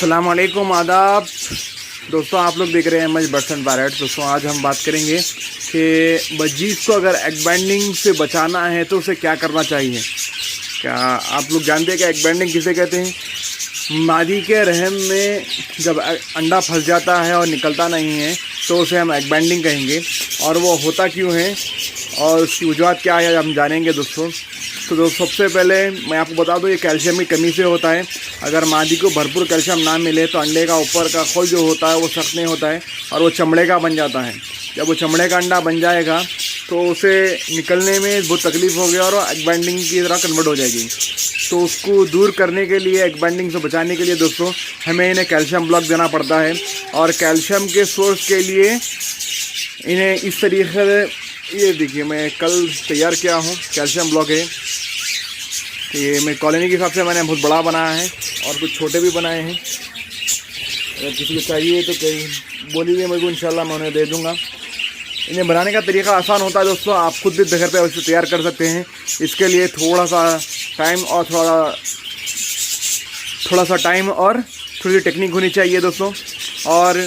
अस्सलाम वालेकुम, आदाब दोस्तों। आप लोग देख रहे हैं मज बर्सन पैरेट। दोस्तों आज हम बात करेंगे कि बजीज को अगर एग बैंडिंग से बचाना है तो उसे क्या करना चाहिए। क्या आप लोग जानते हैं कि एग बैंडिंग किसे कहते हैं? मादी के रहम में जब अंडा फंस जाता है और निकलता नहीं है तो उसे हम एग बैंडिंग कहेंगे। और वो होता क्यों है और उसकी वजूहत क्या है हम जानेंगे दोस्तों। तो दोस्तों सबसे पहले मैं आपको बता दूं, ये कैल्शियम की कमी से होता है। अगर मादी को भरपूर कैल्शियम ना मिले तो अंडे का ऊपर का खोल जो होता है वो सख्त नहीं होता है और वो चमड़े का बन जाता है। जब वो चमड़े का अंडा बन जाएगा तो उसे निकलने में बहुत तकलीफ़ होगी और एग बैंडिंग की तरह कन्वर्ट हो जाएगी। तो उसको दूर करने के लिए, एग बैंडिंग से बचाने के लिए दोस्तों हमें इन्हें कैल्शियम ब्लॉक देना पड़ता है। और कैल्शियम के सोर्स के लिए इन्हें इस तरीके से, ये देखिए मैं कल तैयार किया हूँ कैल्शियम ब्लॉक है। तो ये मैं कॉलोनी के हिसाब से मैंने बहुत बड़ा बनाया है और कुछ छोटे भी बनाए हैं। अगर किसी को चाहिए तो कहीं बोलिए मेरे को, इंशाल्लाह मैं उन्हें दे दूँगा। इन्हें बनाने का तरीका आसान होता है दोस्तों, आप खुद भी घर पे उसे तैयार कर सकते हैं। इसके लिए थोड़ा सा टाइम और थोड़ी सी टेक्निक होनी चाहिए दोस्तों। और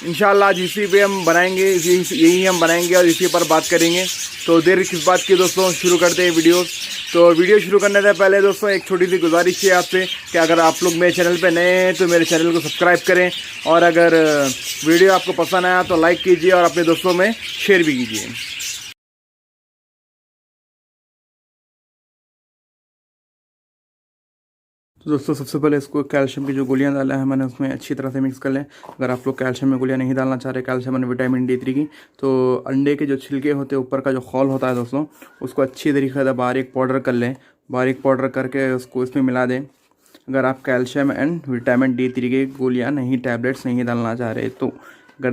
इंशाल्लाह आज इसी पे हम बनाएंगे, यही हम बनाएंगे और इसी पर बात करेंगे। तो देर किस बात की दोस्तों, शुरू करते हैं वीडियो। तो वीडियो शुरू करने से पहले दोस्तों एक छोटी सी गुजारिश है आपसे कि अगर आप लोग मेरे चैनल पे नए हैं तो मेरे चैनल को सब्सक्राइब करें। और अगर वीडियो आपको पसंद आया तो लाइक कीजिए और अपने दोस्तों में शेयर भी कीजिए। तो दोस्तों सबसे पहले इसको कैल्शियम की जो गोलियां डाला है मैंने उसमें अच्छी तरह से मिक्स कर लें। अगर आप लोग कैल्शियम में गोलियां नहीं डालना चाह रहे, कैल्शियम और विटामिन D3 की, तो अंडे के जो छिलके होते हैं, ऊपर का जो खोल होता है दोस्तों, उसको अच्छी तरीके से बारीक पाउडर कर लें। बारीक पाउडर करके उसको इसमें मिला दें। अगर आप कैल्शियम एंड विटामिन D3 की गोलियाँ नहीं, टैबलेट्स नहीं डालना चाह रहे तो अगर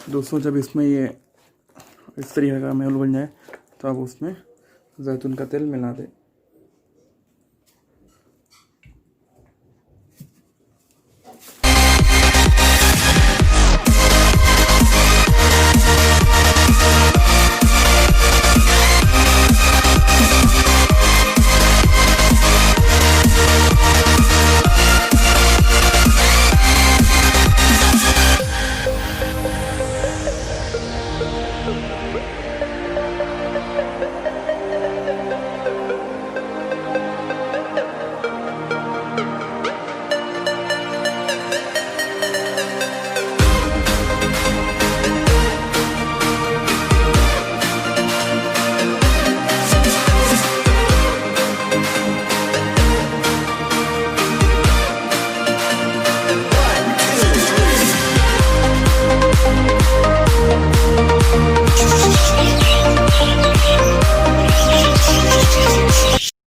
दोस्तों जब इसमें ये इस तरीके का महल बन जाए तो आप उसमें जैतून का तेल मिला दें।